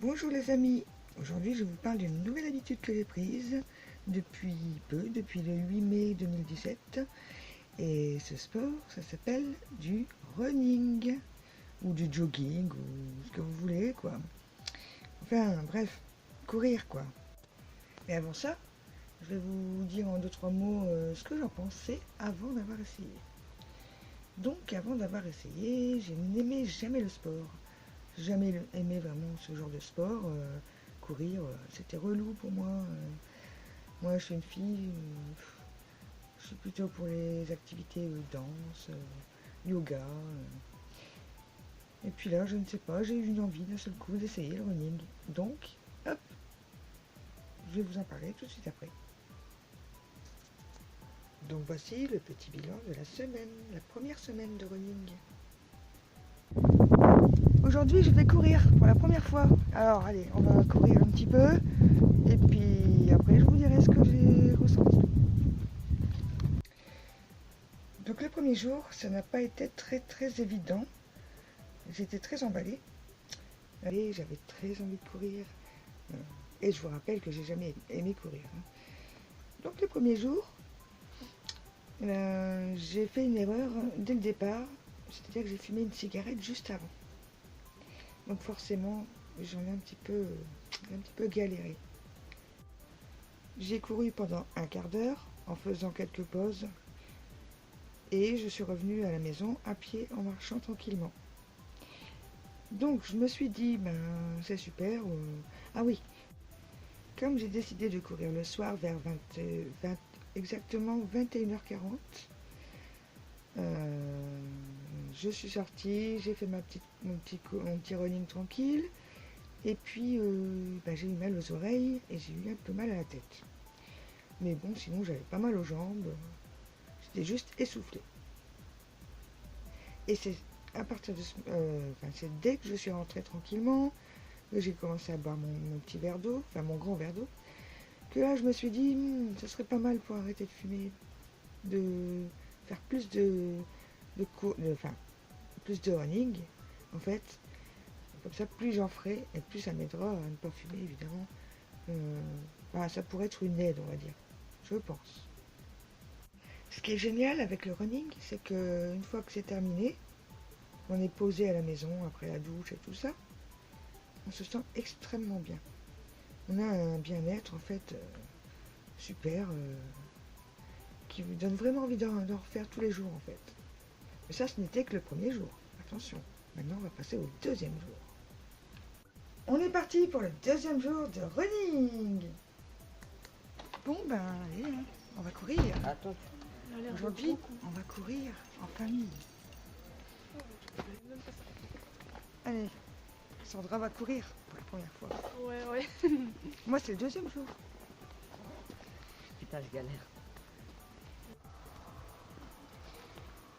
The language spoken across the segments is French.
Bonjour les amis, aujourd'hui je vous parle d'une nouvelle habitude que j'ai prise depuis le 8 mai 2017. Et ce sport, ça s'appelle du running, ou du jogging, ou ce que vous voulez quoi. Enfin bref, courir quoi. Mais avant ça, je vais vous dire en 2-3 mots ce que j'en pensais avant d'avoir essayé. Donc avant d'avoir essayé, je n'aimais jamais le sport. Jamais aimé vraiment ce genre de sport. Courir, c'était relou pour moi. Moi, je suis une fille, je suis plutôt pour les activités danse, yoga. Et puis là, je ne sais pas, j'ai eu une envie d'un seul coup d'essayer le running. Donc, hop, je vais vous en parler tout de suite après. Donc voici le petit bilan de la semaine, la première semaine de running. Aujourd'hui, je vais courir pour la première fois. Alors, allez, on va courir un petit peu. Et puis après, je vous dirai ce que j'ai ressenti. Donc le premier jour, ça n'a pas été très évident. J'étais très emballée. Allez, j'avais très envie de courir. Et je vous rappelle que j'ai jamais aimé courir. Donc le premier jour, j'ai fait une erreur dès le départ. C'est-à-dire que j'ai fumé une cigarette juste avant. Donc forcément, j'en ai un petit peu galéré. J'ai couru pendant un quart d'heure en faisant quelques pauses et je suis revenue à la maison à pied en marchant tranquillement. Donc je me suis dit, c'est super. Ah oui, comme j'ai décidé de courir le soir vers exactement 21h40, je suis sortie, j'ai fait mon petit running tranquille. Et puis j'ai eu mal aux oreilles et j'ai eu un peu mal à la tête. Mais bon, sinon j'avais pas mal aux jambes. J'étais juste essoufflée. Et c'est à partir de c'est dès que je suis rentrée tranquillement, que j'ai commencé à boire mon petit verre d'eau, enfin mon grand verre d'eau, que là je me suis dit, ça serait pas mal pour arrêter de fumer, de faire plus plus de running, en fait. Comme ça, plus j'en ferai, et plus ça m'aidera à ne pas fumer, évidemment. Ça pourrait être une aide, on va dire. Je pense. Ce qui est génial avec le running, c'est qu'une fois que c'est terminé, on est posé à la maison, après la douche et tout ça, on se sent extrêmement bien. On a un bien-être, en fait, super, qui vous donne vraiment envie d'en refaire tous les jours, en fait. Mais ça, ce n'était que le premier jour. Attention, maintenant, on va passer au deuxième jour. On est parti pour le deuxième jour de running. Bon allez, on va courir. Attends. Aujourd'hui, on va courir en famille. Allez, Sandra va courir pour la première fois. Ouais. Moi, c'est le deuxième jour. Putain, je galère.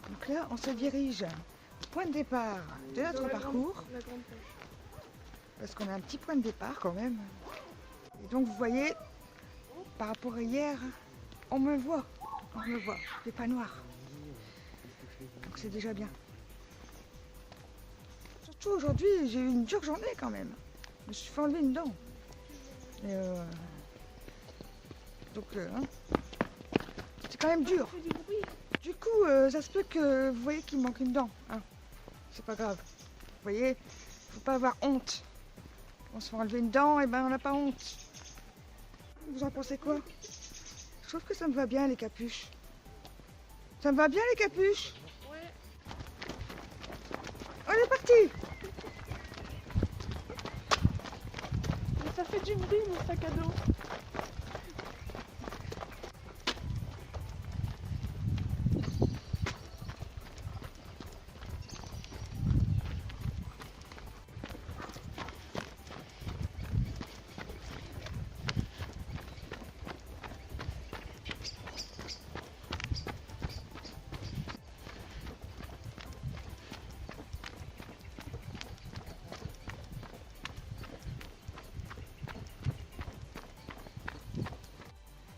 Donc là, on se dirige au point de départ de notre parcours. Parce qu'on a un petit point de départ quand même. Et donc, vous voyez, par rapport à hier, on me voit. Je fais pas noir. Donc c'est déjà bien. Surtout aujourd'hui, j'ai eu une dure journée quand même. Je me suis fait enlever une dent. Et c'est quand même dur. Du coup, ça se peut que vous voyez qu'il manque une dent. C'est pas grave. Vous voyez, faut pas avoir honte. On se fait enlever une dent, et on n'a pas honte. Vous en pensez quoi? Je trouve que ça me va bien les capuches. Ça me va bien les capuches? Ouais. On est parti! Mais ça fait du bruit mon sac à dos.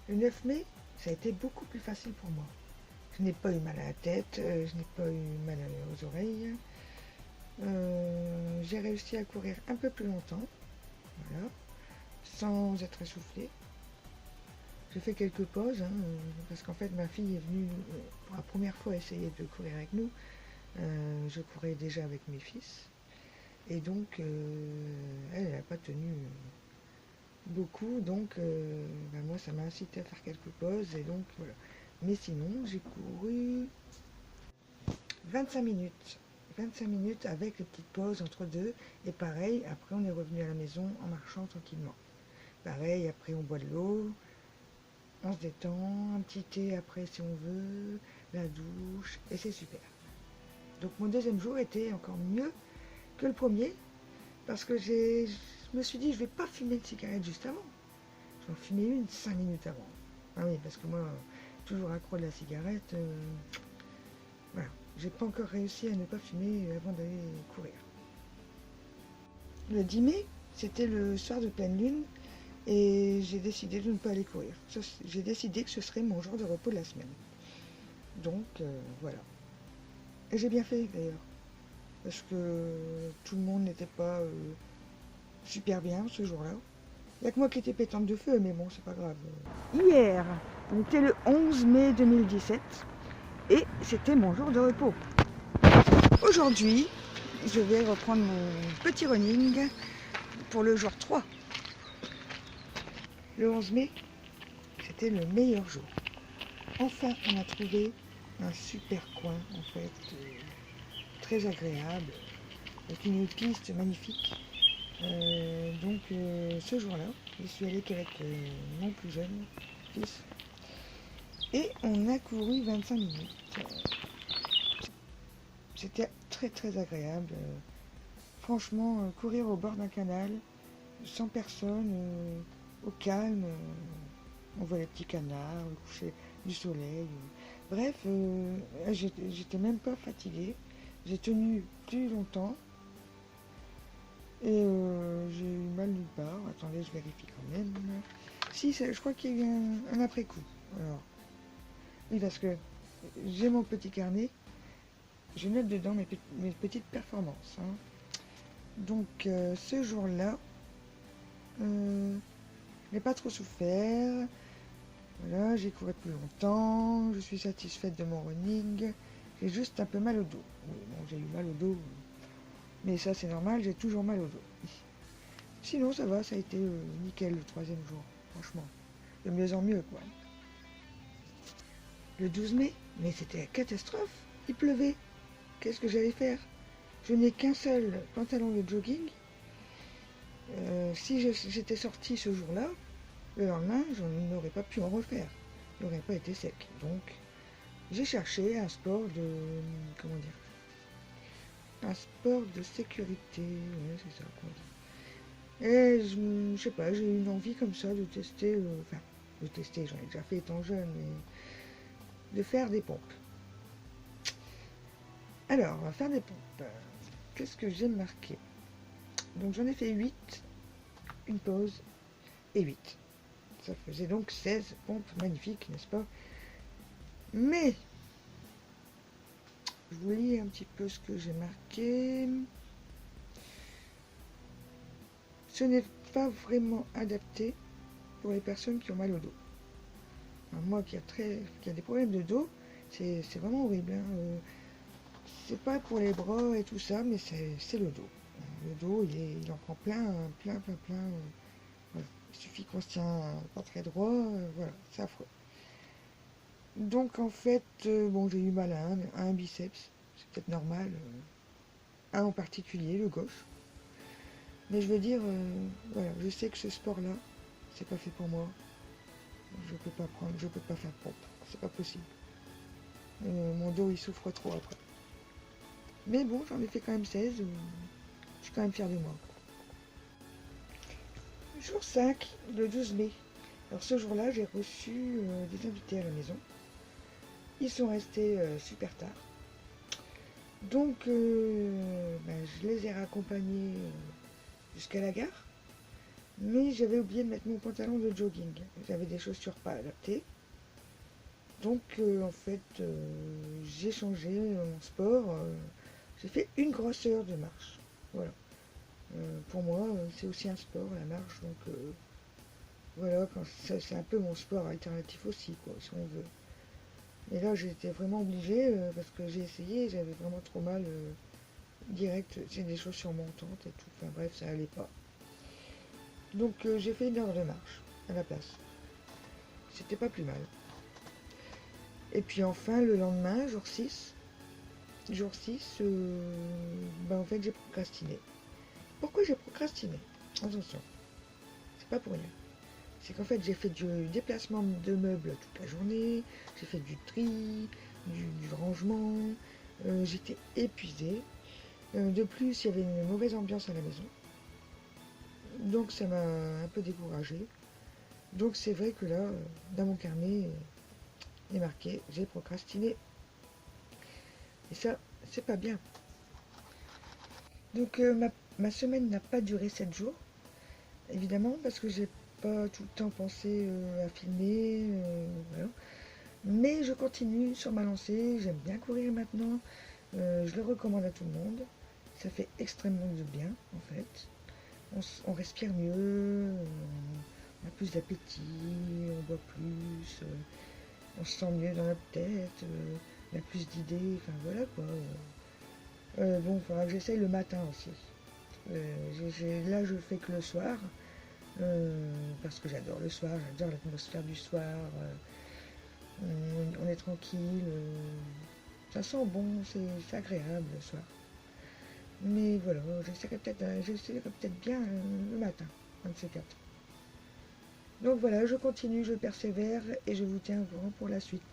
Le 9 mai, ça a été beaucoup plus facile pour moi. Je n'ai pas eu mal à la tête, je n'ai pas eu mal aux oreilles. J'ai réussi à courir un peu plus longtemps. voilà, sans être essoufflée. J'ai fait quelques pauses, hein, parce qu'en fait ma fille est venue pour la première fois essayer de courir avec nous. Je courais déjà avec mes fils, et donc elle n'a pas tenu beaucoup, donc moi ça m'a incité à faire quelques pauses, et donc voilà. Mais sinon j'ai couru 25 minutes. 25 minutes avec les petites pauses entre deux, et pareil, après on est revenu à la maison en marchant tranquillement. Pareil, après on boit de l'eau, on se détend, un petit thé après si on veut, la douche, et c'est super. Donc mon deuxième jour était encore mieux que le premier, parce que je me suis dit je vais pas fumer une cigarette juste avant. J'en fumais une 5 minutes avant. Ah oui, parce que moi, toujours accro de la cigarette, voilà. J'ai pas encore réussi à ne pas fumer avant d'aller courir. Le 10 mai, c'était le soir de pleine lune, et j'ai décidé de ne pas aller courir. J'ai décidé que ce serait mon jour de repos de la semaine. Donc voilà. Et j'ai bien fait d'ailleurs, parce que tout le monde n'était pas super bien ce jour-là. Il n'y a que moi qui étais pétante de feu, mais bon, c'est pas grave. Hier, on était le 11 mai 2017, et c'était mon jour de repos. Aujourd'hui, je vais reprendre mon petit running pour le jour 3. Le 11 mai, c'était le meilleur jour. Enfin, on a trouvé un super coin, en fait, très agréable, avec une piste magnifique. Donc ce jour-là, je suis allée qu'avec mon plus jeune fils, et on a couru 25 minutes. C'était très très agréable. Franchement, courir au bord d'un canal, sans personne, au calme, on voit les petits canards, le coucher du soleil. Bref, j'étais même pas fatiguée. J'ai tenu plus longtemps. Et j'ai eu mal nulle part. Attendez, je vérifie quand même. Si, je crois qu'il y a eu un après-coup. Alors, oui, parce que j'ai mon petit carnet. Je note dedans mes petites performances. Hein. Donc, ce jour-là, je n'ai pas trop souffert. Voilà, j'ai couru plus longtemps. Je suis satisfaite de mon running. J'ai juste un peu mal au dos. Oui, bon, j'ai eu mal au dos. Mais ça, c'est normal, j'ai toujours mal au dos. Sinon, ça va, ça a été nickel le 3e jour, franchement. De mieux en mieux, quoi. Le 12 mai, mais c'était la catastrophe. Il pleuvait. Qu'est-ce que j'allais faire? Je n'ai qu'un seul pantalon de jogging. Si j'étais sortie ce jour-là, le lendemain, je n'aurais pas pu en refaire. Il n'aurait pas été sec. Donc, j'ai cherché un sport de... Comment dire? Un sport de sécurité. Ouais, c'est ça, quoi. Et je sais pas, j'ai eu une envie comme ça de tester, j'en ai déjà fait étant jeune, mais de faire des pompes. Alors, on va faire des pompes. Qu'est-ce que j'ai marqué? Donc j'en ai fait 8, une pause et 8. Ça faisait donc 16 pompes magnifiques, n'est-ce pas? Mais, je vous lis un petit peu ce que j'ai marqué. Ce n'est pas vraiment adapté pour les personnes qui ont mal au dos. Alors moi qui a des problèmes de dos, c'est vraiment horrible. Hein. C'est pas pour les bras et tout ça, mais c'est le dos. Le dos, il en prend plein. Voilà. Il suffit qu'on se tient pas très droit, voilà, c'est affreux. Donc en fait, bon, j'ai eu mal à un biceps, c'est peut-être normal, un en particulier, le gauche. Mais je veux dire, voilà, je sais que ce sport-là, c'est pas fait pour moi. Je peux pas faire de pompe, c'est pas possible. Mon dos il souffre trop après. Mais bon, j'en ai fait quand même 16, je suis quand même fière de moi. Jour 5, le 12 mai. Alors ce jour-là, j'ai reçu des invités à la maison. Ils sont restés super tard. Donc, je les ai raccompagnés jusqu'à la gare. Mais j'avais oublié de mettre mon pantalon de jogging. J'avais des chaussures pas adaptées. Donc, en fait, j'ai changé mon sport. J'ai fait une grosse heure de marche. Voilà. Pour moi, c'est aussi un sport, la marche, donc voilà, c'est un peu mon sport alternatif aussi, quoi, si on veut. Et là, j'étais vraiment obligée, parce que j'ai essayé, j'avais vraiment trop mal direct, c'est des chaussures montantes et tout, enfin bref, ça allait pas. Donc j'ai fait 1 heure de marche à la place. C'était pas plus mal. Et puis enfin, le lendemain, jour 6, en fait, j'ai procrastiné. Pourquoi j'ai procrastiné? Attention, c'est pas pour rien. C'est qu'en fait, j'ai fait du déplacement de meubles toute la journée, j'ai fait du tri, du rangement, j'étais épuisée. De plus, il y avait une mauvaise ambiance à la maison, donc ça m'a un peu découragée. Donc c'est vrai que là, dans mon carnet, il est marqué, j'ai procrastiné. Et ça, c'est pas bien. Donc ma semaine n'a pas duré 7 jours, évidemment, parce que j'ai pas tout le temps pensé à filmer. Voilà. Mais je continue sur ma lancée, j'aime bien courir maintenant, je le recommande à tout le monde. Ça fait extrêmement de bien, en fait. On respire mieux, on a plus d'appétit, on boit plus, on se sent mieux dans notre tête, on a plus d'idées, enfin voilà quoi. Bon, il faudra que j'essaye le matin aussi. Là, je fais que le soir, parce que j'adore le soir, j'adore l'atmosphère du soir. On est tranquille, ça sent bon, c'est agréable le soir. Mais voilà, j'essaierai peut-être bien le matin, un de ces quatre. Donc voilà, je continue, je persévère et je vous tiens au courant pour la suite.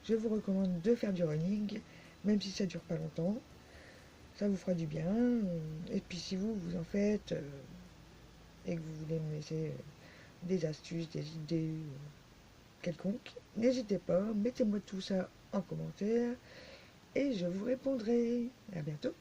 Je vous recommande de faire du running, même si ça dure pas longtemps. Ça vous fera du bien. Et puis si vous en faites et que vous voulez me laisser des astuces, des idées quelconques, n'hésitez pas, mettez-moi tout ça en commentaire et je vous répondrai. À bientôt.